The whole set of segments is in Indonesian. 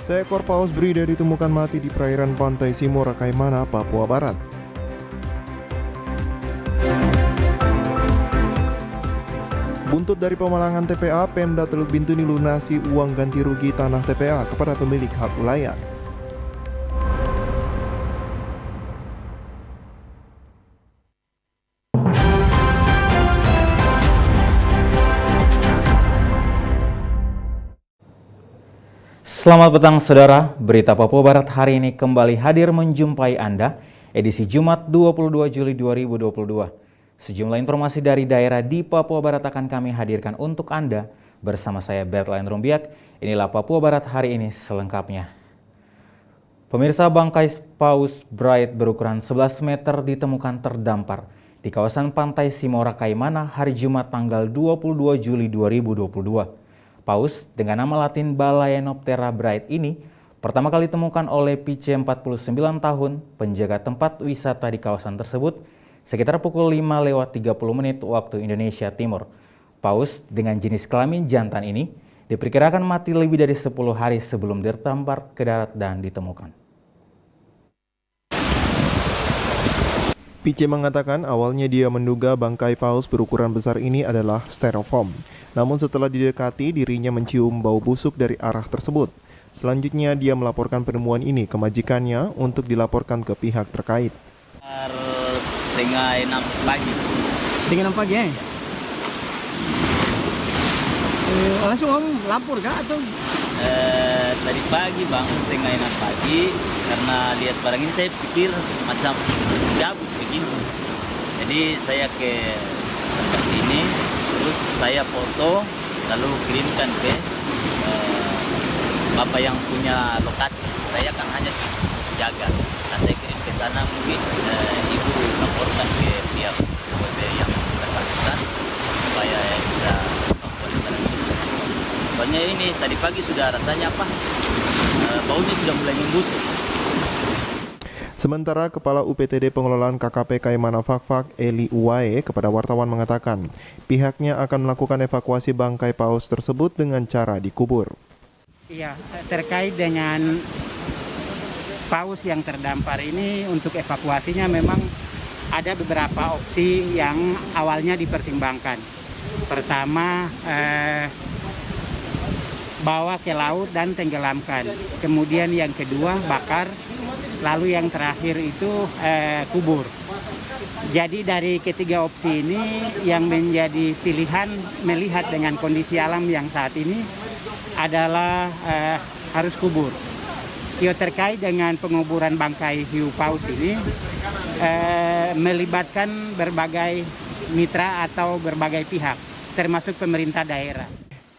Seekor paus brida ditemukan mati di perairan pantai Simora Kaimana, Papua Barat. Buntut dari pemalangan TPA, Pemda Teluk Bintuni lunasi uang ganti rugi tanah TPA kepada pemilik hak wilayah. Selamat petang saudara, berita Papua Barat hari ini kembali hadir menjumpai Anda, edisi Jumat 22 Juli 2022. Sejumlah informasi dari daerah di Papua Barat akan kami hadirkan untuk Anda bersama saya Bertline Rumbiak. Inilah Papua Barat hari ini selengkapnya. Pemirsa, bangkai paus Bright berukuran 11 meter ditemukan terdampar di kawasan pantai Simora Kaimana hari Jumat tanggal 22 Juli 2022. Paus dengan nama latin Balaenoptera Bright ini pertama kali ditemukan oleh Pice 49 tahun, penjaga tempat wisata di kawasan tersebut, sekitar pukul 5:30 waktu Indonesia Timur. Paus dengan jenis kelamin jantan ini diperkirakan mati lebih dari 10 hari sebelum terdampar ke darat dan ditemukan. Pice mengatakan awalnya dia menduga bangkai paus berukuran besar ini adalah styrofoam. Namun setelah didekati, dirinya mencium bau busuk dari arah tersebut. Selanjutnya dia melaporkan penemuan ini ke majikannya untuk dilaporkan ke pihak terkait. Setengah 6 pagi. Setengah 6 pagi ya? Langsung om lapor kah atau? Tadi pagi bang, setengah 6 pagi. Karena lihat barang ini saya pikir macam gabus begini. Jadi saya ke tempat ini, terus saya foto, lalu kirimkan ke bapak yang punya lokasi. Saya kan hanya jaga. Nah, saya kirim ke sana, mungkin ibu laporkan ke pihak OB yang bersangkutan supaya bisa membuat barang ini. Soalnya ini tadi pagi sudah rasanya apa? Baunya sudah mulai membusuk. Sementara Kepala UPTD Pengelolaan KKP Kaimana Fakfak, Eli Uwae, kepada wartawan mengatakan pihaknya akan melakukan evakuasi bangkai paus tersebut dengan cara dikubur. Iya, terkait dengan paus yang terdampar ini, untuk evakuasinya memang ada beberapa opsi yang awalnya dipertimbangkan. Pertama, bawa ke laut dan tenggelamkan. Kemudian yang kedua, bakar. Lalu yang terakhir itu kubur. Jadi dari ketiga opsi ini yang menjadi pilihan melihat dengan kondisi alam yang saat ini adalah harus kubur. Terkait dengan penguburan bangkai hiu paus ini melibatkan berbagai mitra atau berbagai pihak, termasuk pemerintah daerah.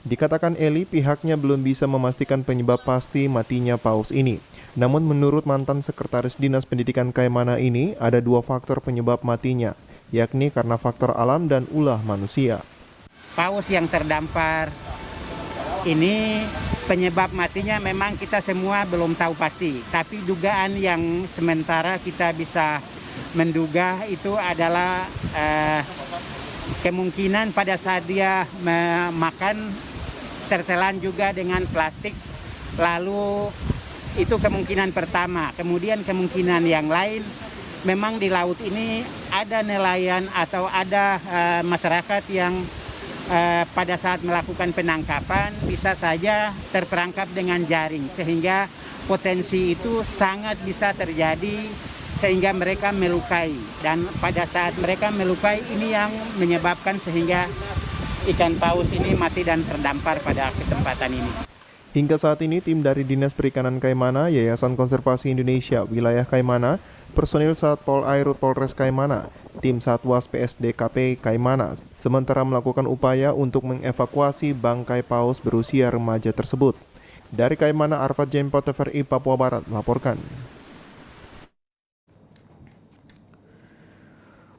Dikatakan Eli, pihaknya belum bisa memastikan penyebab pasti matinya paus ini. Namun menurut mantan Sekretaris Dinas Pendidikan Kaimana ini, ada dua faktor penyebab matinya, yakni karena faktor alam dan ulah manusia. Paus yang terdampar ini penyebab matinya memang kita semua belum tahu pasti. Tapi dugaan yang sementara kita bisa menduga itu adalah kemungkinan pada saat dia makan tertelan juga dengan plastik, lalu itu kemungkinan pertama. Kemudian kemungkinan yang lain, memang di laut ini ada nelayan atau ada masyarakat yang pada saat melakukan penangkapan bisa saja terperangkap dengan jaring, sehingga potensi itu sangat bisa terjadi sehingga mereka melukai. Dan pada saat mereka melukai ini yang menyebabkan sehingga ikan paus ini mati dan terdampar pada kesempatan ini. Hingga saat ini, tim dari Dinas Perikanan Kaimana, Yayasan Konservasi Indonesia Wilayah Kaimana, personil Satpol Air Polres Kaimana, tim Satwas PSDKP Kaimana, sementara melakukan upaya untuk mengevakuasi bangkai paus berusia remaja tersebut. Dari Kaimana, Arfad Jempot, TVRI Papua Barat melaporkan.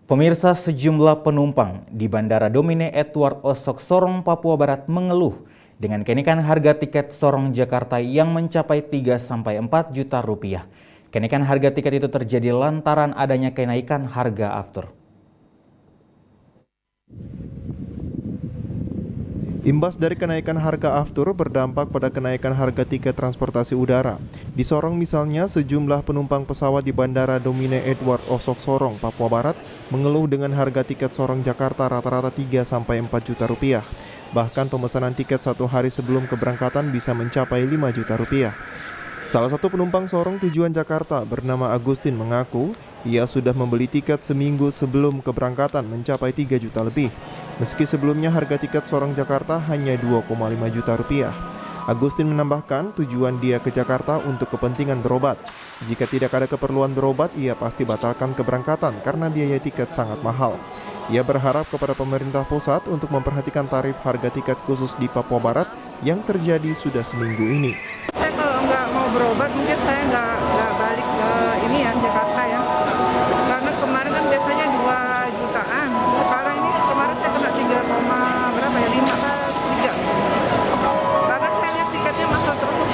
Pemirsa, sejumlah penumpang di Bandara Domine Edward Osok Sorong, Papua Barat mengeluh dengan kenaikan harga tiket Sorong Jakarta yang mencapai 3-4 juta rupiah. Kenaikan harga tiket itu terjadi lantaran adanya kenaikan harga aftur. Imbas dari kenaikan harga aftur berdampak pada kenaikan harga tiket transportasi udara. Di Sorong misalnya, sejumlah penumpang pesawat di Bandara Domine Edward Osok Sorong, Papua Barat, mengeluh dengan harga tiket Sorong Jakarta rata-rata 3-4 juta rupiah. Bahkan pemesanan tiket satu hari sebelum keberangkatan bisa mencapai 5 juta rupiah. Salah satu penumpang Sorong tujuan Jakarta bernama Agustin mengaku ia sudah membeli tiket seminggu sebelum keberangkatan mencapai 3 juta lebih. Meski sebelumnya harga tiket Sorong Jakarta hanya 2,5 juta rupiah. Agustin menambahkan tujuan dia ke Jakarta untuk kepentingan berobat. Jika tidak ada keperluan berobat, ia pasti batalkan keberangkatan karena biaya tiket sangat mahal. Ia berharap kepada pemerintah pusat untuk memperhatikan tarif harga tiket khusus di Papua Barat yang terjadi sudah seminggu ini. Saya kalau nggak mau berobat mungkin saya nggak balik ke ini ya Jakarta ya, karena kemarin kan biasanya 2 jutaan, sekarang ini kemarin saya kena 3,3, karena saya lihat tiketnya mahal terus.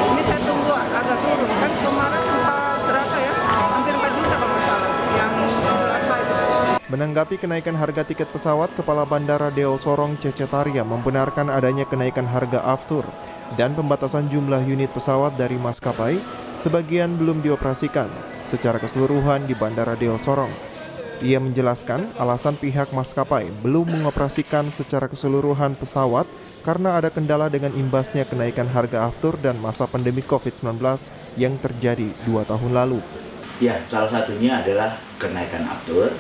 Ini saya tunggu agak turun, kan kemarin sempat berapa ya, hampir 4 juta kalau nggak salah yang apa itu. Menanggapi kenaikan harga tiket pesawat, Kepala Bandara Deo Sorong Cecetaria membenarkan adanya kenaikan harga aftur dan pembatasan jumlah unit pesawat dari maskapai, sebagian belum dioperasikan secara keseluruhan di Bandara Deo Sorong. Ia menjelaskan alasan pihak maskapai belum mengoperasikan secara keseluruhan pesawat karena ada kendala dengan imbasnya kenaikan harga aftur dan masa pandemi COVID-19 yang terjadi 2 tahun lalu. Ya, salah satunya adalah kenaikan aftur.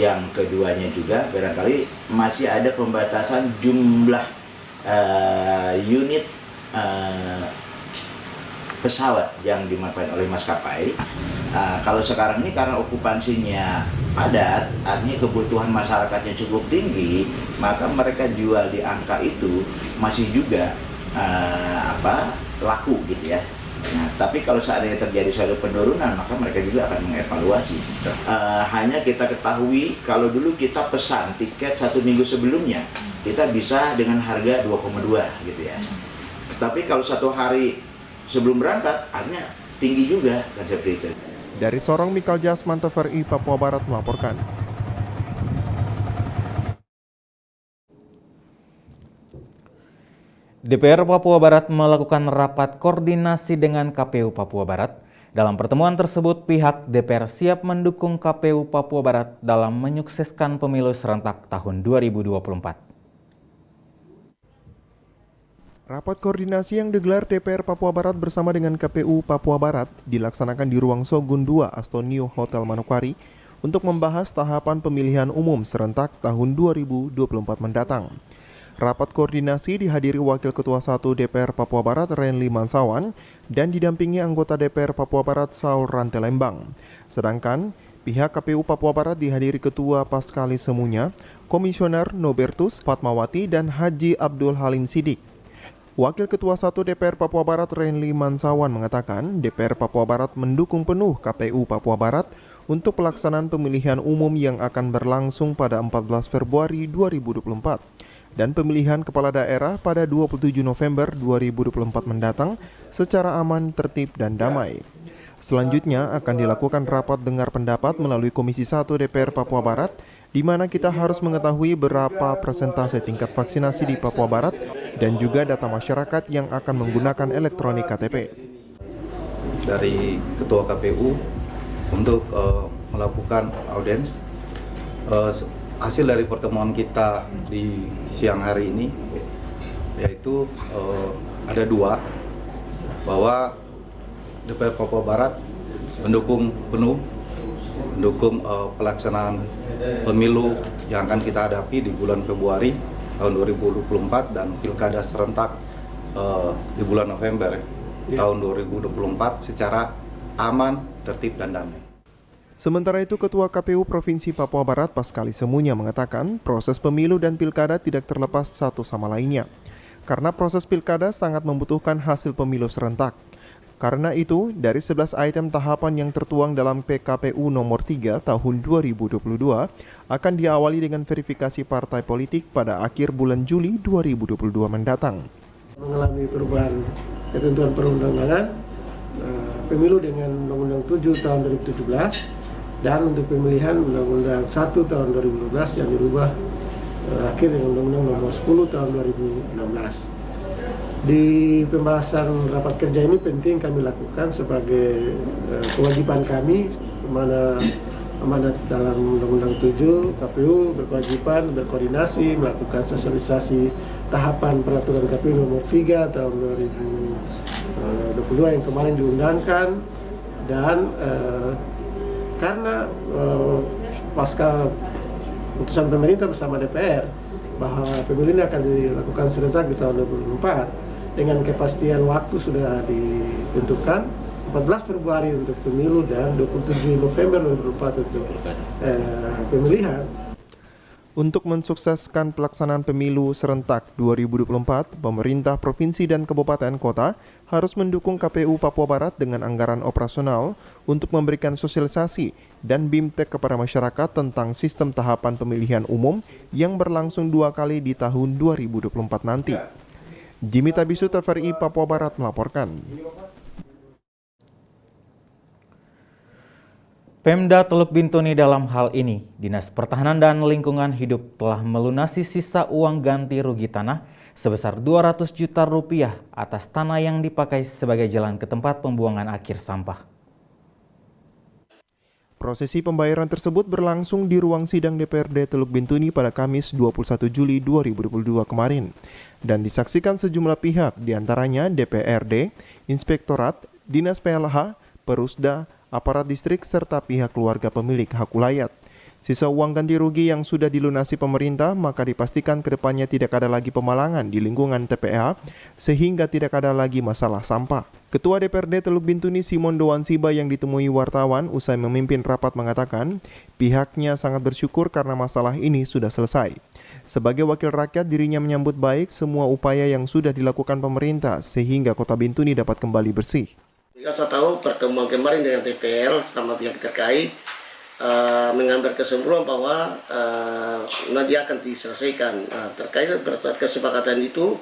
Yang keduanya juga barangkali masih ada pembatasan jumlah unit pesawat yang dimanfaatkan oleh maskapai. Kalau sekarang ini karena okupansinya padat, artinya kebutuhan masyarakatnya cukup tinggi, maka mereka jual di angka itu masih juga laku gitu ya. Nah, tapi kalau seandainya terjadi suatu penurunan, maka mereka juga akan mengevaluasi. Hanya kita ketahui, kalau dulu kita pesan tiket 1 minggu sebelumnya, kita bisa dengan harga 2,2 gitu ya. Tapi kalau 1 hari sebelum berangkat, artinya tinggi juga kan seperti itu. Dari Sorong, Mikal Jasman, TVRI Papua Barat melaporkan. DPR Papua Barat melakukan rapat koordinasi dengan KPU Papua Barat. Dalam pertemuan tersebut, pihak DPR siap mendukung KPU Papua Barat dalam menyukseskan pemilu serentak tahun 2024. Rapat koordinasi yang digelar DPR Papua Barat bersama dengan KPU Papua Barat dilaksanakan di ruang Sogun 2 Astonio Hotel Manokwari untuk membahas tahapan pemilihan umum serentak tahun 2024 mendatang. Rapat koordinasi dihadiri Wakil Ketua 1 DPR Papua Barat Renly Mansawan dan didampingi anggota DPR Papua Barat Saul Rantelembang. Sedangkan pihak KPU Papua Barat dihadiri Ketua Paskali Semunya, Komisioner Nobertus Fatmawati dan Haji Abdul Halim Sidik. Wakil Ketua 1 DPR Papua Barat Renly Mansawan mengatakan DPR Papua Barat mendukung penuh KPU Papua Barat untuk pelaksanaan pemilihan umum yang akan berlangsung pada 14 Februari 2024. Dan pemilihan kepala daerah pada 27 November 2024 mendatang secara aman, tertib, dan damai. Selanjutnya akan dilakukan rapat dengar pendapat melalui Komisi 1 DPR Papua Barat, di mana kita harus mengetahui berapa persentase tingkat vaksinasi di Papua Barat dan juga data masyarakat yang akan menggunakan elektronik KTP. Dari Ketua KPU untuk melakukan audiens. Hasil dari pertemuan kita di siang hari ini yaitu ada 2, bahwa DPR Papua Barat mendukung penuh pelaksanaan pemilu yang akan kita hadapi di bulan Februari tahun 2024 dan pilkada serentak di bulan November tahun 2024 secara aman, tertib, dan damai. Sementara itu, Ketua KPU Provinsi Papua Barat Paskali Semunya mengatakan proses pemilu dan pilkada tidak terlepas satu sama lainnya. Karena proses pilkada sangat membutuhkan hasil pemilu serentak. Karena itu, dari 11 item tahapan yang tertuang dalam PKPU nomor 3 tahun 2022 akan diawali dengan verifikasi partai politik pada akhir bulan Juli 2022 mendatang. Mengalami perubahan ketentuan perundang-undangan, pemilu dengan Undang-Undang 7 tahun 2017, dan untuk pemilihan Undang-Undang 1 tahun 2012 yang dirubah akhir dengan Undang-Undang Nomor 10 Tahun 2016. Di pembahasan rapat kerja ini penting kami lakukan sebagai kewajiban kami, mana amanat dalam Undang-Undang 7, KPU berkewajiban berkoordinasi melakukan sosialisasi tahapan peraturan KPU Nomor 3 Tahun 2022 yang kemarin diundangkan, dan karena pasca putusan pemerintah bersama DPR bahwa pemilu ini akan dilakukan serentak di tahun 2024 dengan kepastian waktu sudah ditentukan 14 Februari untuk pemilu dan 27 November 2024 untuk pemilihan. Untuk mensukseskan pelaksanaan pemilu serentak 2024, pemerintah provinsi dan kabupaten kota harus mendukung KPU Papua Barat dengan anggaran operasional untuk memberikan sosialisasi dan bimtek kepada masyarakat tentang sistem tahapan pemilihan umum yang berlangsung 2 kali di tahun 2024 nanti. Jimmy Tabisu, TVRI Papua Barat melaporkan. Pemda Teluk Bintuni dalam hal ini, Dinas Pertahanan dan Lingkungan Hidup telah melunasi sisa uang ganti rugi tanah sebesar 200 juta rupiah atas tanah yang dipakai sebagai jalan ke tempat pembuangan akhir sampah. Prosesi pembayaran tersebut berlangsung di ruang sidang DPRD Teluk Bintuni pada Kamis 21 Juli 2022 kemarin dan disaksikan sejumlah pihak, diantaranya DPRD, Inspektorat, Dinas PLH, Perusda, aparat distrik, serta pihak keluarga pemilik hak ulayat. Sisa uang ganti rugi yang sudah dilunasi pemerintah maka dipastikan kedepannya tidak ada lagi pemalangan di lingkungan TPA sehingga tidak ada lagi masalah sampah. Ketua DPRD Teluk Bintuni Simon Doansiba yang ditemui wartawan usai memimpin rapat mengatakan pihaknya sangat bersyukur karena masalah ini sudah selesai. Sebagai wakil rakyat, dirinya menyambut baik semua upaya yang sudah dilakukan pemerintah sehingga Kota Bintuni dapat kembali bersih. Saya tahu pertemuan kemarin dengan DPR sama pihak terkait mengambil kesimpulan bahwa nanti akan diselesaikan terkait kesepakatan itu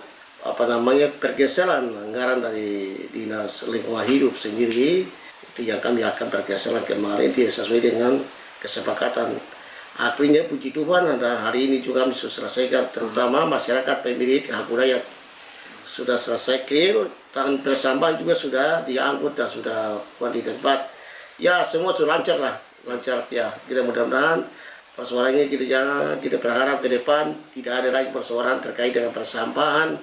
pergeseran anggaran dari Dinas Lingkungan Hidup sendiri itu yang kami akan pergeseran kemarin tidak sesuai dengan kesepakatan. Akhirnya puji Tuhan hari ini juga kami sudah selesaikan, terutama masyarakat pemilik hak ulayat sudah selesai clear, tangan persambahan juga sudah diangkut dan sudah buat di tempat. Ya semua sudah lancar lah, lancar ya. Kita mudah-mudahan persoalannya kita berharap ke depan tidak ada lagi persoalan terkait dengan persampahan.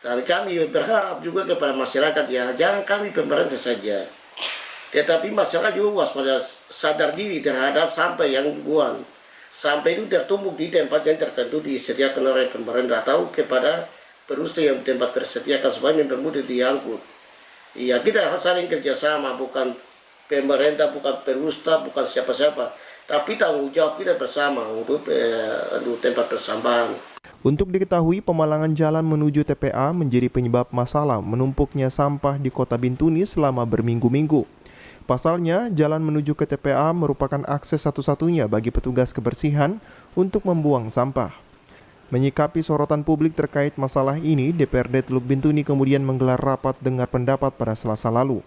Dan kami berharap juga kepada masyarakat ya jangan kami pemerintah saja, tetapi masyarakat juga waspada, sadar diri terhadap sampah yang dibuang. Sampah itu tertumpuk di tempat yang tertentu disediakan oleh pemerintah atau kepada Perusda yang tempat tersediakan supaya mempermudah diangkut. Iya, kita harus saling kerjasama, bukan pemerintah, bukan Perusda, bukan siapa-siapa, tapi tanggung jawab kita bersama untuk tempat persampahan. Untuk diketahui, pemalangan jalan menuju TPA menjadi penyebab masalah menumpuknya sampah di Kota Bintuni selama berminggu-minggu. Pasalnya, jalan menuju ke TPA merupakan akses satu-satunya bagi petugas kebersihan untuk membuang sampah. Menyikapi sorotan publik terkait masalah ini, DPRD Teluk Bintuni kemudian menggelar rapat dengar pendapat pada Selasa lalu.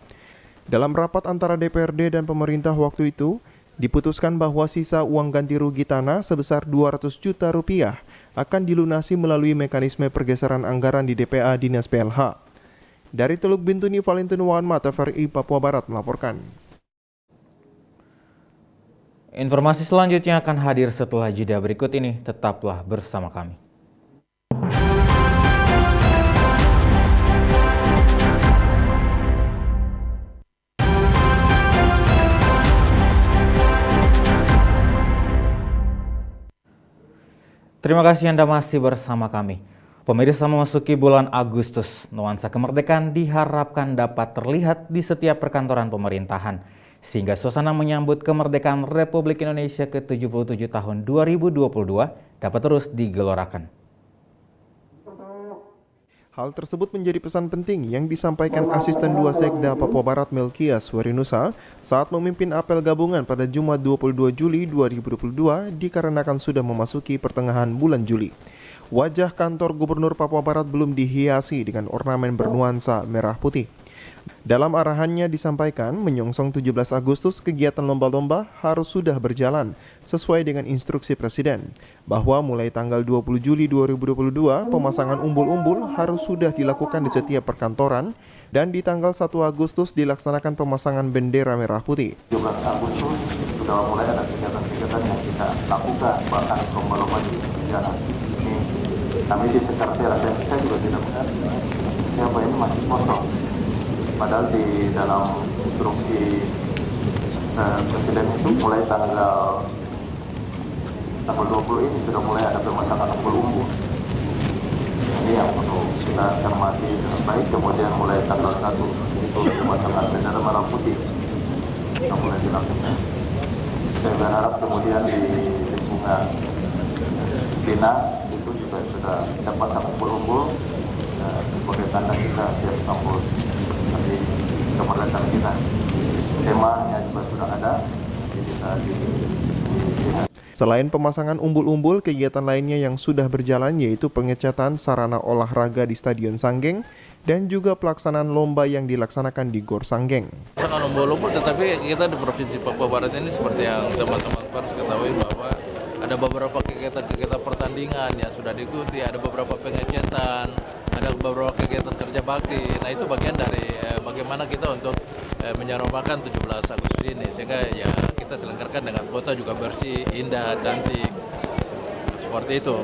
Dalam rapat antara DPRD dan pemerintah waktu itu, diputuskan bahwa sisa uang ganti rugi tanah sebesar 200 juta rupiah akan dilunasi melalui mekanisme pergeseran anggaran di DPA Dinas PLH. Dari Teluk Bintuni, Valentin Wanma, TVRI Papua Barat melaporkan. Informasi selanjutnya akan hadir setelah jeda berikut ini. Tetaplah bersama kami. Terima kasih Anda masih bersama kami. Pemirsa, memasuki bulan Agustus, nuansa kemerdekaan diharapkan dapat terlihat di setiap perkantoran pemerintahan, sehingga suasana menyambut kemerdekaan Republik Indonesia ke-77 tahun 2022 dapat terus digelorakan. Hal tersebut menjadi pesan penting yang disampaikan Asisten 2 Sekda Papua Barat Melkias Werinusa saat memimpin apel gabungan pada Jumat 22 Juli 2022 dikarenakan sudah memasuki pertengahan bulan Juli. Wajah kantor Gubernur Papua Barat belum dihiasi dengan ornamen bernuansa merah putih. Dalam arahannya disampaikan, menyongsong 17 Agustus kegiatan lomba-lomba harus sudah berjalan sesuai dengan instruksi Presiden, bahwa mulai tanggal 20 Juli 2022 pemasangan umbul-umbul harus sudah dilakukan di setiap perkantoran dan di tanggal 1 Agustus dilaksanakan pemasangan bendera merah putih. 17 Agustus sudah mulai ada kegiatan-kegiatan yang kita lakukan, bahkan lomba-lomba di jalan. Ini kami di sekretariat saya juga tidak mengerti siapa ini masih kosong. Padahal di dalam instruksi Presiden itu mulai tanggal 20 ini sudah mulai ada pemasangan umbul-umbul. Ini yang perlu kita cermati dengan baik. Kemudian mulai tanggal 1 itu pemasangan bendera merah putih yang mulai dilakukan. Saya berharap kemudian di lingkungan dinas itu juga sudah kita pasang umbul-umbul sebagai tanda kita siap sambut di kemerdekaan kita. Temanya juga sudah ada, jadi bisa dilihat. Selain pemasangan umbul-umbul, kegiatan lainnya yang sudah berjalan yaitu pengecatan sarana olahraga di Stadion Sanggeng dan juga pelaksanaan lomba yang dilaksanakan di Gor Sanggeng. Pemasangan umbul-umbul, tetapi kita di Provinsi Papua Barat ini seperti yang teman-teman pers ketahui bahwa ada beberapa kegiatan-kegiatan pertandingan yang sudah diikuti, ada beberapa pengecatan, ada beberapa kegiatan kerja bakti. Nah itu bagian dari bagaimana kita untuk menyaromakan 17 Agustus ini, sehingga ya kita selenggarakan dengan kota juga bersih, indah, cantik, seperti itu.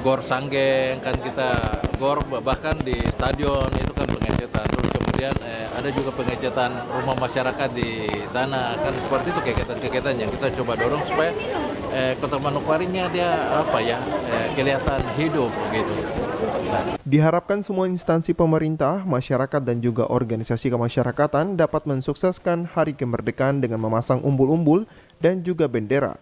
Gor Sanggeng kan kita gor, bahkan di stadion itu kan pengecatan. Terus kemudian ada juga pengecatan rumah masyarakat di sana, kan seperti itu kegiatan-kegiatan yang kita coba dorong supaya Kota Manokwarinya dia kelihatan hidup begitu. Diharapkan semua instansi pemerintah, masyarakat dan juga organisasi kemasyarakatan dapat mensukseskan Hari Kemerdekaan dengan memasang umbul-umbul dan juga bendera.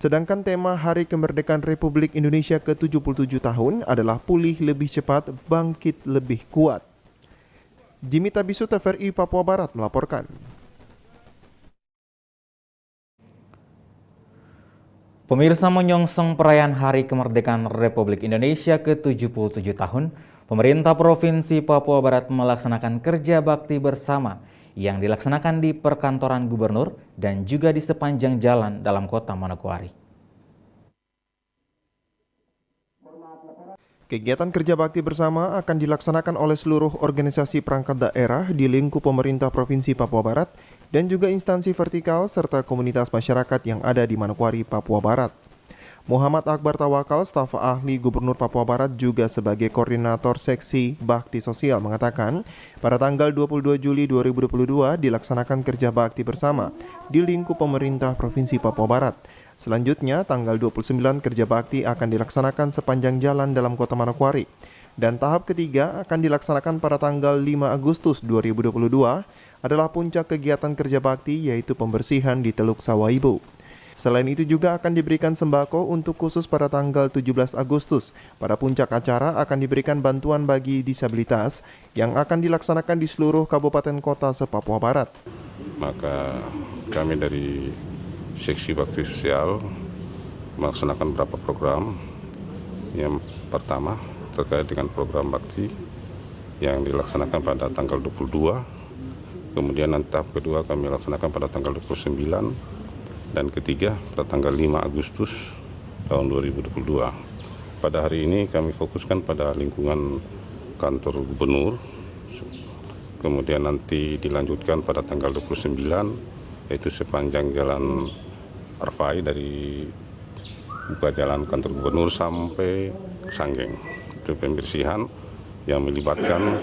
Sedangkan tema Hari Kemerdekaan Republik Indonesia ke-77 tahun adalah pulih lebih cepat, bangkit lebih kuat. Jimmy Tabisu, TVRI Papua Barat melaporkan. Pemirsa, menyongsong perayaan Hari Kemerdekaan Republik Indonesia ke-77 tahun, pemerintah Provinsi Papua Barat melaksanakan kerja bakti bersama yang dilaksanakan di perkantoran gubernur dan juga di sepanjang jalan dalam kota Manokwari. Kegiatan kerja bakti bersama akan dilaksanakan oleh seluruh organisasi perangkat daerah di lingkup pemerintah Provinsi Papua Barat dan juga instansi vertikal serta komunitas masyarakat yang ada di Manokwari, Papua Barat. Muhammad Akbar Tawakal, staf ahli Gubernur Papua Barat juga sebagai koordinator seksi bakti sosial mengatakan, pada tanggal 22 Juli 2022 dilaksanakan kerja bakti bersama di lingkup pemerintah Provinsi Papua Barat. Selanjutnya, tanggal 29 kerja bakti akan dilaksanakan sepanjang jalan dalam kota Manokwari. Dan tahap ketiga akan dilaksanakan pada tanggal 5 Agustus 2022 adalah puncak kegiatan kerja bakti, yaitu pembersihan di Teluk Sawaibo. Selain itu juga akan diberikan sembako untuk khusus pada tanggal 17 Agustus. Pada puncak acara akan diberikan bantuan bagi disabilitas yang akan dilaksanakan di seluruh kabupaten kota se-Papua Barat. Maka kami dari Seksi Bakti Sosial melaksanakan beberapa program. Yang pertama terkait dengan program bakti yang dilaksanakan pada tanggal 22. Kemudian tahap kedua kami laksanakan pada tanggal 29. Dan ketiga pada tanggal 5 Agustus tahun 2022. Pada hari ini kami fokuskan pada lingkungan kantor gubernur. Kemudian nanti dilanjutkan pada tanggal 29, yaitu sepanjang jalan Arfai dari buka jalan kantor gubernur sampai Sanggeng. Itu pembersihan yang melibatkan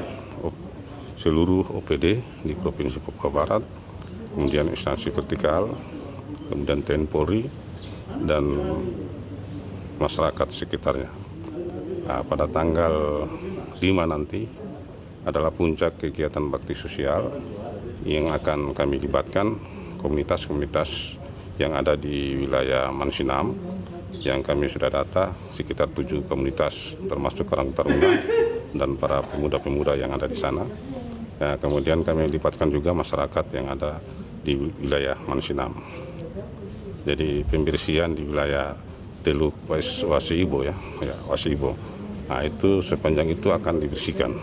seluruh OPD di Provinsi Papua Barat, kemudian instansi vertikal, kemudian TNI Polri, dan masyarakat sekitarnya. Nah, pada tanggal 5 nanti adalah puncak kegiatan bakti sosial yang akan kami libatkan komunitas-komunitas yang ada di wilayah Mansinam, yang kami sudah data sekitar 7 komunitas termasuk Karang Taruna dan para pemuda-pemuda yang ada di sana. Nah, kemudian kami libatkan juga masyarakat yang ada di wilayah Mansinam. Jadi pembersihan di wilayah Teluk Wasiibo Wasiibo. Nah, itu sepanjang itu akan dibersihkan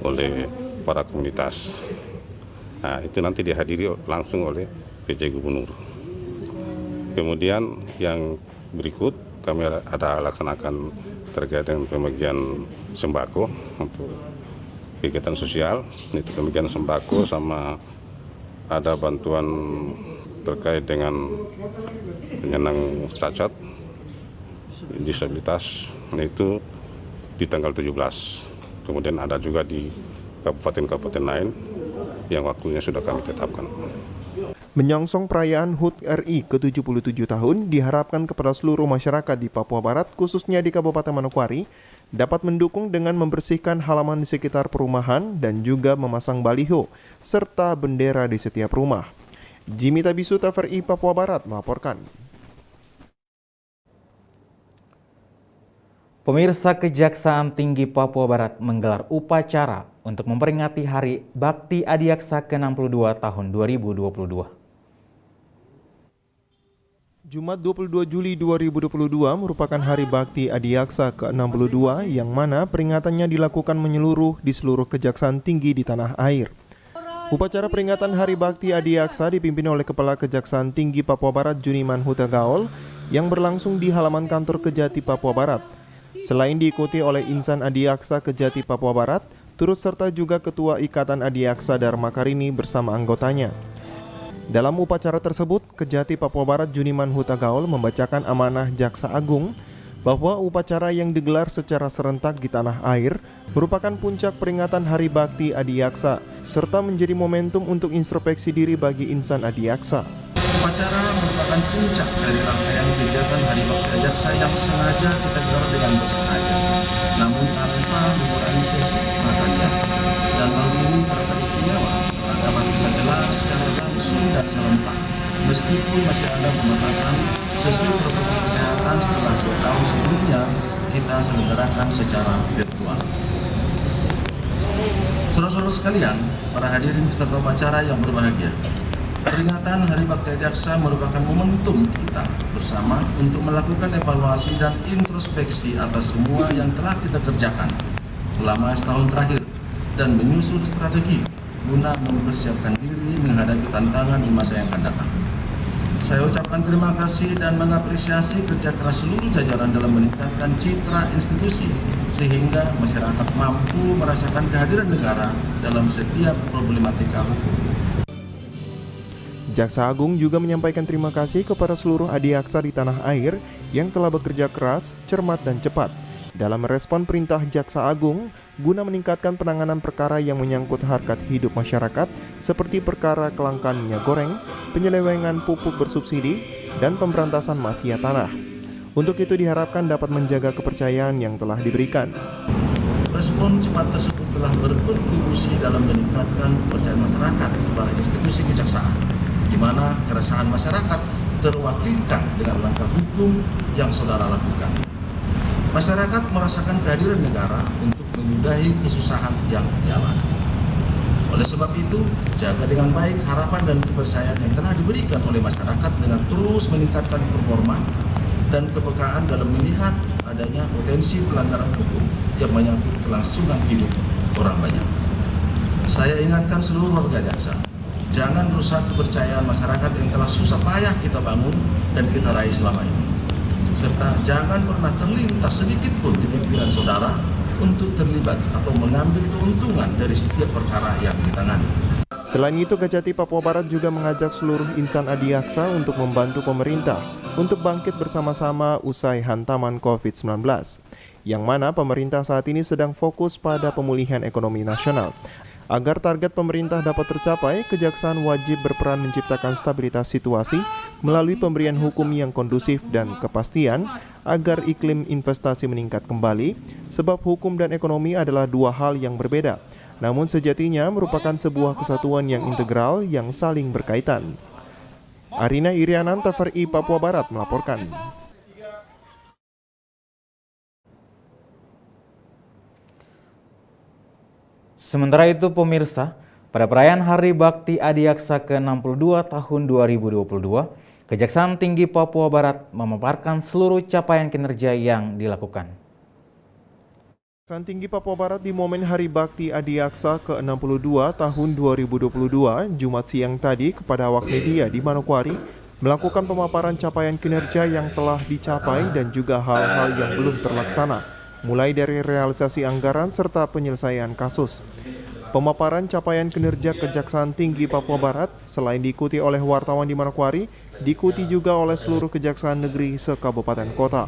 oleh para komunitas. Nah, itu nanti dihadiri langsung oleh PJ Gubernur. Kemudian yang berikut kami ada laksanakan terkait dengan pembagian sembako untuk kegiatan sosial, itu pembagian sembako sama ada bantuan terkait dengan penyandang cacat, disabilitas, itu di tanggal 17. Kemudian ada juga di kabupaten-kabupaten lain yang waktunya sudah kami tetapkan. Menyongsong perayaan HUT RI ke-77 tahun, diharapkan kepada seluruh masyarakat di Papua Barat, khususnya di Kabupaten Manokwari, dapat mendukung dengan membersihkan halaman di sekitar perumahan dan juga memasang baliho, serta bendera di setiap rumah. Jimmy Tabisu, TVRI Papua Barat melaporkan. Pemirsa, Kejaksaan Tinggi Papua Barat menggelar upacara untuk memperingati Hari Bakti Adiaksa ke-62 tahun 2022. Jumat 22 Juli 2022 merupakan Hari Bakti Adiaksa ke-62 yang mana peringatannya dilakukan menyeluruh di seluruh Kejaksaan Tinggi di tanah air. Upacara peringatan Hari Bakti Adiaksa dipimpin oleh Kepala Kejaksaan Tinggi Papua Barat Juniman Huta Gaol yang berlangsung di halaman kantor Kejati Papua Barat. Selain diikuti oleh Insan Adiaksa Kejati Papua Barat, turut serta juga Ketua Ikatan Adiaksa Dharma Karini bersama anggotanya. Dalam upacara tersebut, Kejati Papua Barat Juniman Huta Gaol membacakan amanah Jaksa Agung bahwa upacara yang digelar secara serentak di tanah air merupakan puncak peringatan Hari Bakti Adiaksa, serta menjadi momentum untuk introspeksi diri bagi insan Adiaksa. Upacara merupakan puncak dari rangkaian kegiatan Hari Bakti Adiaksa yang sengaja kita gelar dengan bersengaja, namun tanpa mengurangi kenikmatannya. Dan hal ini terdapat istimewa karena dapat kita gelar secara langsung dan serentak, meskipun masih ada pembatasan sesuai protokol kesehatan setelah 2 tahun sebelumnya kita selenggarakan secara virtual. Saudara-saudara sekalian, para hadirin peserta upacara yang berbahagia, peringatan Hari Bakti Adiaksa merupakan momentum kita bersama untuk melakukan evaluasi dan introspeksi atas semua yang telah kita kerjakan selama setahun terakhir dan menyusun strategi guna mempersiapkan diri menghadapi tantangan di masa yang akan datang. Saya ucapkan terima kasih dan mengapresiasi kerja keras seluruh jajaran dalam meningkatkan citra institusi sehingga masyarakat mampu merasakan kehadiran negara dalam setiap problematika hukum. Jaksa Agung juga menyampaikan terima kasih kepada seluruh adiaksa di tanah air yang telah bekerja keras, cermat, dan cepat dalam merespon perintah Jaksa Agung guna meningkatkan penanganan perkara yang menyangkut harkat hidup masyarakat seperti perkara kelangkaan minyak goreng, penyelewengan pupuk bersubsidi, dan pemberantasan mafia tanah. Untuk itu diharapkan dapat menjaga kepercayaan yang telah diberikan. Respon cepat tersebut telah berkontribusi dalam meningkatkan kepercayaan masyarakat kepada institusi kejaksaan, di mana keresahan masyarakat terwakilkan dengan langkah hukum yang saudara lakukan. Masyarakat merasakan kehadiran negara untuk menyudahi kesusahan yang dialami. Oleh sebab itu, jaga dengan baik harapan dan kepercayaan yang telah diberikan oleh masyarakat dengan terus meningkatkan performa dan kepekaan dalam melihat adanya potensi pelanggaran hukum yang menyangkut kelangsungan hidup orang banyak. Saya ingatkan seluruh warga Adiaksa, jangan rusak kepercayaan masyarakat yang telah susah payah kita bangun dan kita raih selama ini. Serta jangan pernah terlintas sedikit pun di pikiran saudara untuk terlibat atau mengambil keuntungan dari setiap perkara yang ditangani. Selain itu, Kejati Papua Barat juga mengajak seluruh insan adiaksa untuk membantu pemerintah untuk bangkit bersama-sama usai hantaman COVID-19, yang mana pemerintah saat ini sedang fokus pada pemulihan ekonomi nasional. Agar target pemerintah dapat tercapai, Kejaksaan wajib berperan menciptakan stabilitas situasi melalui pemberian hukum yang kondusif dan kepastian agar iklim investasi meningkat kembali, sebab hukum dan ekonomi adalah dua hal yang berbeda, namun sejatinya merupakan sebuah kesatuan yang integral yang saling berkaitan. Arina Irianan, TVRI Papua Barat melaporkan. Sementara itu pemirsa, pada perayaan Hari Bakti Adiaksa ke-62 tahun 2022, Kejaksaan Tinggi Papua Barat memaparkan seluruh capaian kinerja yang dilakukan. Kejaksaan Tinggi Papua Barat di momen Hari Bakti Adiaksa ke-62 tahun 2022, Jumat siang tadi kepada awak media di Manokwari, melakukan pemaparan capaian kinerja yang telah dicapai dan juga hal-hal yang belum terlaksana, mulai dari realisasi anggaran serta penyelesaian kasus. Pemaparan capaian kinerja Kejaksaan Tinggi Papua Barat selain diikuti oleh wartawan di Manokwari, diikuti juga oleh seluruh kejaksaan negeri se-kabupaten kota.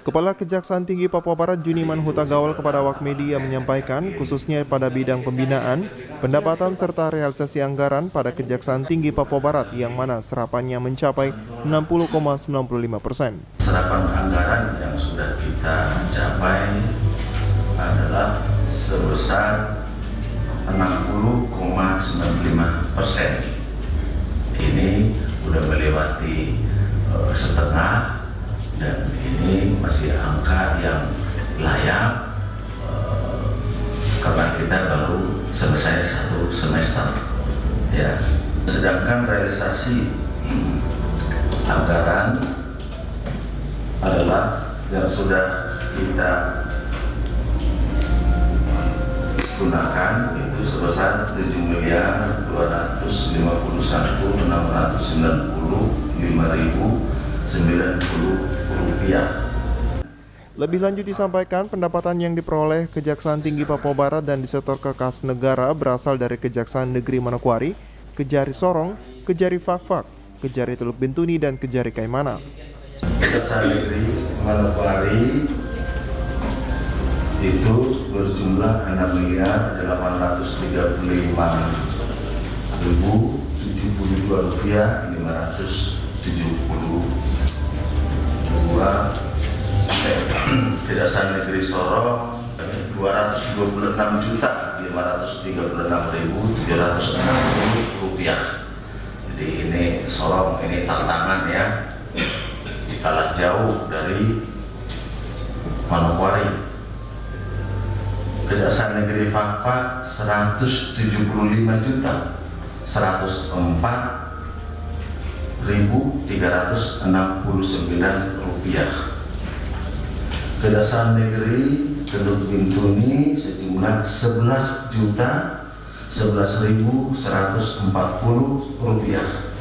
Kepala Kejaksaan Tinggi Papua Barat Juniman Huta Gawal kepada awak media menyampaikan khususnya pada bidang pembinaan, pendapatan serta realisasi anggaran pada Kejaksaan Tinggi Papua Barat yang mana serapannya mencapai 60,95%. Serapan anggaran yang sudah kita capai adalah sebesar 60,95%. Ini sudah melewati setengah. Dan ini masih angka yang layak karena kita baru selesai 1 semester. Ya. Sedangkan realisasi anggaran adalah yang sudah kita gunakan itu sebesar 7.291.690.590 rupiah. Lebih lanjut disampaikan pendapatan yang diperoleh Kejaksaan Tinggi Papua Barat dan disetorkan kas negara berasal dari Kejaksaan Negeri Manokwari, Kejari Sorong, Kejari Fakfak, Kejari Teluk Bintuni, dan Kejari Kaimana. Kejaksaan Negeri Manokwari itu berjumlah 6.835.072 rupiah 570. Kejaksaan Negeri Sorong 226.536.760 rupiah. Jadi ini Sorong, ini tantangan ya, kalah jauh dari Manokwari. Kejaksaan Negeri Fakfak 175.369 rupiah. Kejaksaan Negeri Teluk Bintuni sejumlah 11.011.140 rupiah.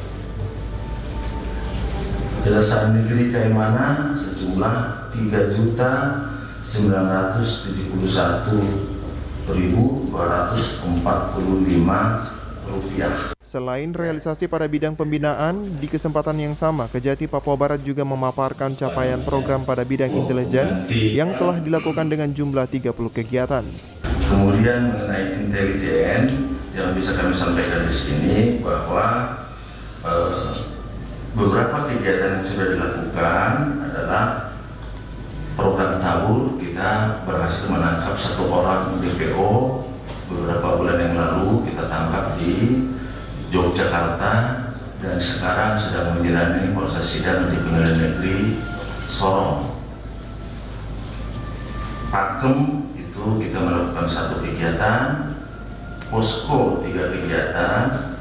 Kejaksaan Negeri Kaimana sejumlah 3.971.245 rupiah. Selain realisasi pada bidang pembinaan, di kesempatan yang sama, Kejati Papua Barat juga memaparkan capaian program pada bidang intelijen yang telah dilakukan dengan jumlah 30 kegiatan. Kemudian mengenai intelijen yang bisa kami sampaikan di sini bahwa beberapa kegiatan yang sudah dilakukan adalah program tabur. Kita berhasil menangkap 1 orang DPO beberapa bulan yang lalu, kita tangkap di Yogyakarta dan sekarang sedang menjalani proses sidang di Pengadilan Negeri Sorong. Pakem itu kita melakukan 1 kegiatan, posko 3 kegiatan,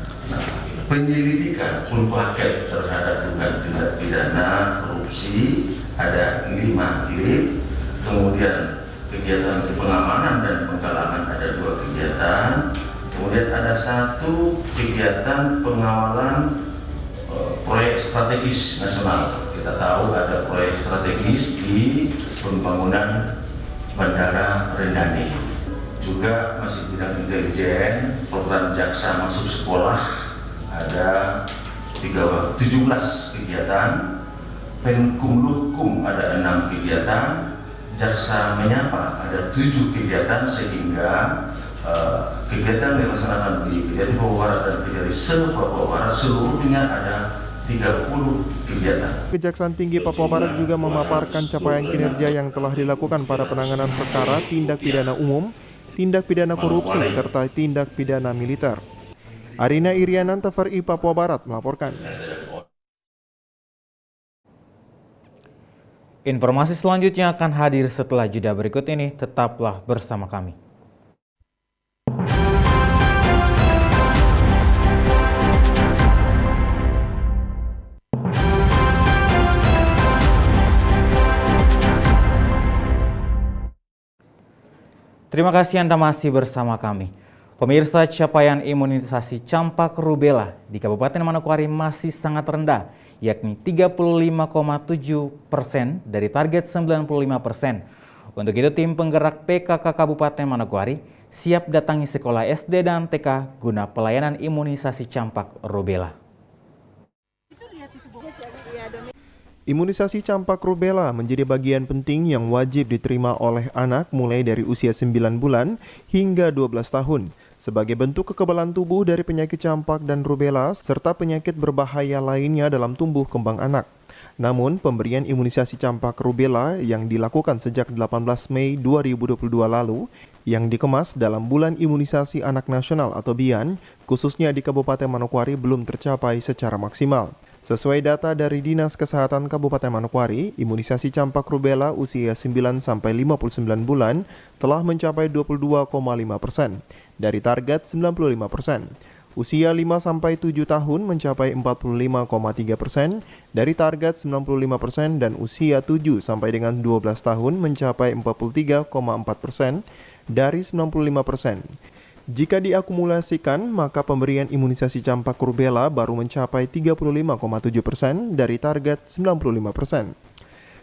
penyelidikan full paket terhadap dugaan tindak pidana korupsi ada 5 klip, kemudian kegiatan pengamanan dan penggalangan ada 2 kegiatan, kemudian ada 1 kegiatan pengawalan proyek strategis nasional. Kita tahu ada proyek strategis di pembangunan Bandara Rendani. Juga masih bidang intelijen, program jaksa masuk sekolah ada 17 kegiatan, Penkumlukum ada 6 kegiatan, jaksa menyapa ada 7 kegiatan, sehingga kegiatan yang dilaksanakan di Kejati Papua Barat dan Kejari se-Papua Barat seluruhnya ada 30 kegiatan. Kejaksaan Tinggi Papua Barat juga memaparkan capaian kinerja yang telah dilakukan pada penanganan perkara tindak pidana umum, tindak pidana korupsi, serta tindak pidana militer. Arina Irianan, TVRI Papua Barat melaporkan. Informasi selanjutnya akan hadir setelah jeda berikut ini. Tetaplah bersama kami. Terima kasih Anda masih bersama kami. Pemirsa, capaian imunisasi campak rubella di Kabupaten Manokwari masih sangat rendah, yakni 35,7% dari target 95%. Untuk itu, tim penggerak PKK Kabupaten Manokwari siap datangi sekolah SD dan TK guna pelayanan imunisasi campak rubella. Imunisasi campak rubella menjadi bagian penting yang wajib diterima oleh anak mulai dari usia 9 bulan hingga 12 tahun sebagai bentuk kekebalan tubuh dari penyakit campak dan rubella serta penyakit berbahaya lainnya dalam tumbuh kembang anak. Namun, pemberian imunisasi campak rubella yang dilakukan sejak 18 Mei 2022 lalu yang dikemas dalam Bulan Imunisasi Anak Nasional atau BIAN, khususnya di Kabupaten Manokwari belum tercapai secara maksimal. Sesuai data dari Dinas Kesehatan Kabupaten Manokwari, imunisasi campak rubella usia 9-59 bulan telah mencapai 22,5% dari target 95%. Usia 5-7 tahun mencapai 45,3% dari target 95% dan usia 7 sampai dengan 12 tahun mencapai 43,4% dari 95%. Jika diakumulasikan, maka pemberian imunisasi campak rubella baru mencapai 35,7% dari target 95%.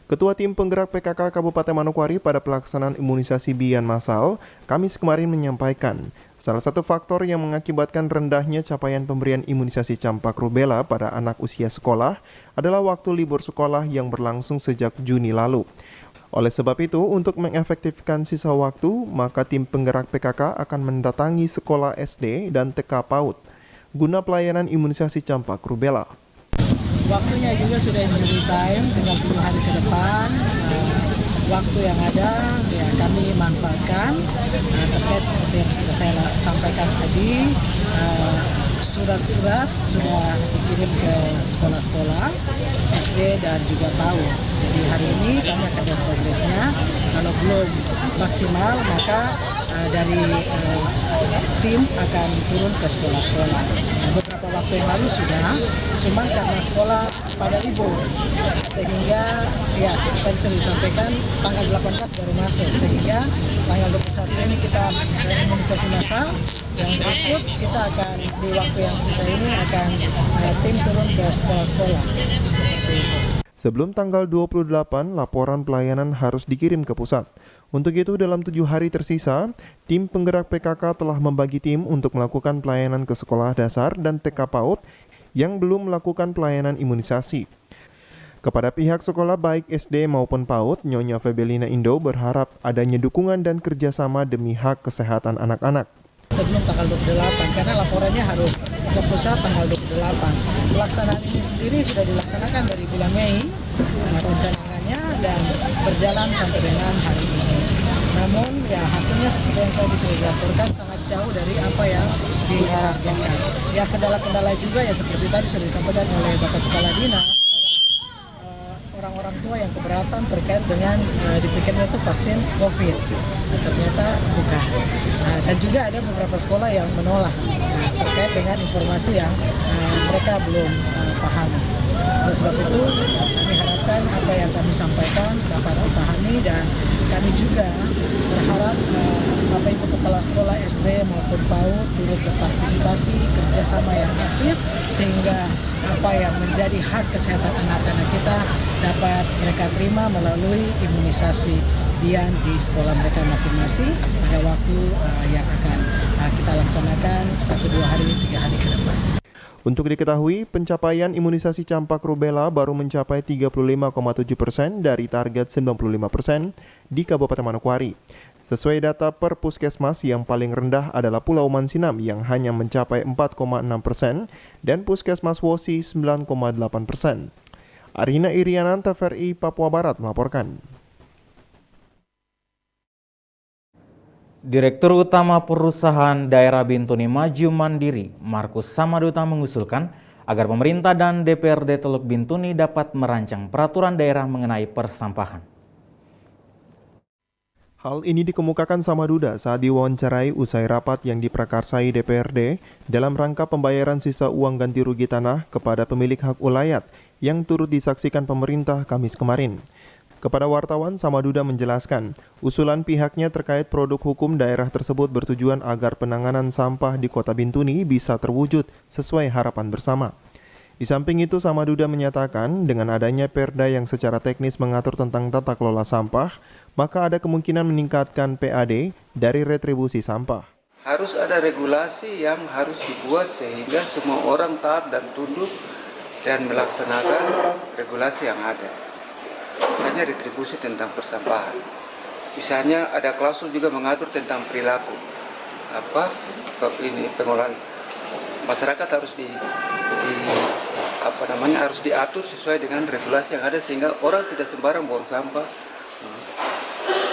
Ketua Tim Penggerak PKK Kabupaten Manokwari pada pelaksanaan imunisasi BIAN massal, Kamis kemarin menyampaikan, salah satu faktor yang mengakibatkan rendahnya capaian pemberian imunisasi campak rubella pada anak usia sekolah adalah waktu libur sekolah yang berlangsung sejak Juni lalu. Oleh sebab itu, untuk mengefektifkan sisa waktu, maka tim penggerak PKK akan mendatangi sekolah SD dan TK PAUD guna pelayanan imunisasi campak rubella. Waktunya juga sudah injury time, tinggal 7 hari ke depan. Waktu yang ada ya kami manfaatkan terkait seperti yang sudah saya sampaikan tadi. Surat-surat sudah dikirim ke sekolah-sekolah SD dan juga PAUD. Jadi hari ini kami akan lihat progresnya. Kalau belum maksimal maka dari tim akan turun ke sekolah-sekolah. Beberapa waktu yang lalu sudah, cuman karena sekolah pada libur sehingga ya tadi sudah disampaikan tanggal 18 baru masuk, sehingga tanggal 21 ini kita imunisasi massal. Yang berikut kita akan di waktu yang sisa ini akan tim turun ke sekolah-sekolah seperti itu. Sebelum tanggal 28, laporan pelayanan harus dikirim ke pusat. Untuk itu, dalam 7 hari tersisa, tim penggerak PKK telah membagi tim untuk melakukan pelayanan ke sekolah dasar dan TK PAUD yang belum melakukan pelayanan imunisasi. Kepada pihak sekolah baik SD maupun PAUD, Nyonya Febelina Indo berharap adanya dukungan dan kerjasama demi hak kesehatan anak-anak. Sebelum tanggal 28, karena laporannya harus ke pusat tanggal 28. Pelaksanaan ini sendiri sudah dilaksanakan dari bulan Mei, rencananya dan berjalan sampai dengan hari ini. Namun ya hasilnya seperti yang tadi sudah dilaporkan sangat jauh dari apa yang diharapkan. Ya kendala-kendala juga ya seperti tadi sudah disampaikan oleh Bapak Kepala Dinas. Orang-orang tua yang keberatan terkait dengan dipikirnya itu vaksin COVID, ternyata bukan. Dan juga ada beberapa sekolah yang menolak terkait dengan informasi yang mereka belum pahami. Oleh sebab itu kami harapkan apa yang kami sampaikan dapat dipahami dan kami juga berharap Bapak Ibu Kepala Sekolah SD maupun PAUD turut berpartisipasi kerjasama yang aktif sehingga apa yang menjadi hak kesehatan anak-anak kita dapat mereka terima melalui imunisasi BIAN di sekolah mereka masing-masing pada waktu yang akan kita laksanakan 1-2 hari, 3 hari ke depan. Untuk diketahui, pencapaian imunisasi campak rubella baru mencapai 35,7% dari target 95% di Kabupaten Manokwari. Sesuai data per puskesmas, yang paling rendah adalah Pulau Mansinam yang hanya mencapai 4,6% dan Puskesmas Wosi 9,8%. Arina Irianan, TVRI Papua Barat melaporkan. Direktur Utama Perusahaan Daerah Bintuni Maju Mandiri, Markus Samaduta mengusulkan agar pemerintah dan DPRD Teluk Bintuni dapat merancang peraturan daerah mengenai persampahan. Hal ini dikemukakan Samaduta saat diwawancarai usai rapat yang diprakarsai DPRD dalam rangka pembayaran sisa uang ganti rugi tanah kepada pemilik hak ulayat yang turut disaksikan pemerintah Kamis kemarin. Kepada wartawan, Samaduda menjelaskan, usulan pihaknya terkait produk hukum daerah tersebut bertujuan agar penanganan sampah di Kota Bintuni bisa terwujud sesuai harapan bersama. Di samping itu, Samaduda menyatakan dengan adanya perda yang secara teknis mengatur tentang tata kelola sampah, maka ada kemungkinan meningkatkan PAD dari retribusi sampah. Harus ada regulasi yang harus dibuat sehingga semua orang taat dan tunduk dan melaksanakan regulasi yang ada. Misalnya retribusi tentang persampahan. Misalnya ada klausul juga mengatur tentang perilaku. Pengolahan masyarakat harus harus diatur sesuai dengan regulasi yang ada sehingga orang tidak sembarang buang sampah.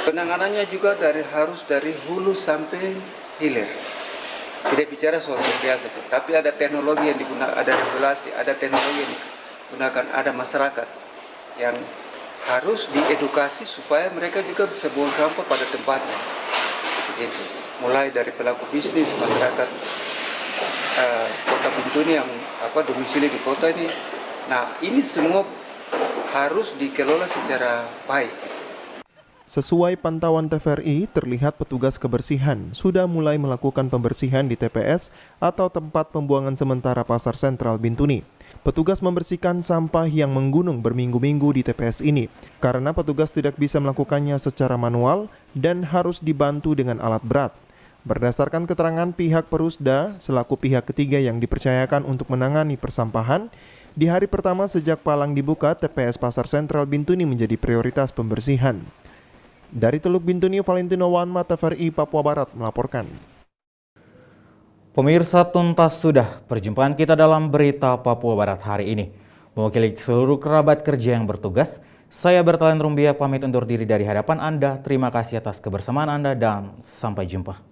Penanganannya juga harus dari hulu sampai hilir. Tidak bicara soal biasa, tapi ada teknologi yang digunakan, ada regulasi, ada teknologi yang digunakan, ada masyarakat yang harus diedukasi supaya mereka juga bisa buang sampah pada tempatnya. Begitu. Mulai dari pelaku bisnis, masyarakat Kota Bintuni yang domisili di kota ini. Nah, ini semua harus dikelola secara baik. Sesuai pantauan TVRI, terlihat petugas kebersihan sudah mulai melakukan pembersihan di TPS atau tempat pembuangan sementara Pasar Sentral Bintuni. Petugas membersihkan sampah yang menggunung berminggu-minggu di TPS ini karena petugas tidak bisa melakukannya secara manual dan harus dibantu dengan alat berat. Berdasarkan keterangan pihak Perusda selaku pihak ketiga yang dipercayakan untuk menangani persampahan, di hari pertama sejak palang dibuka, TPS Pasar Sentral Bintuni menjadi prioritas pembersihan. Dari Teluk Bintuni, Valentino Wanma, TVRI Papua Barat melaporkan. Pemirsa, tuntas sudah perjumpaan kita dalam Berita Papua Barat hari ini. Mewakili seluruh kerabat kerja yang bertugas, saya Bertalan Rumbia pamit undur diri dari hadapan Anda. Terima kasih atas kebersamaan Anda dan sampai jumpa.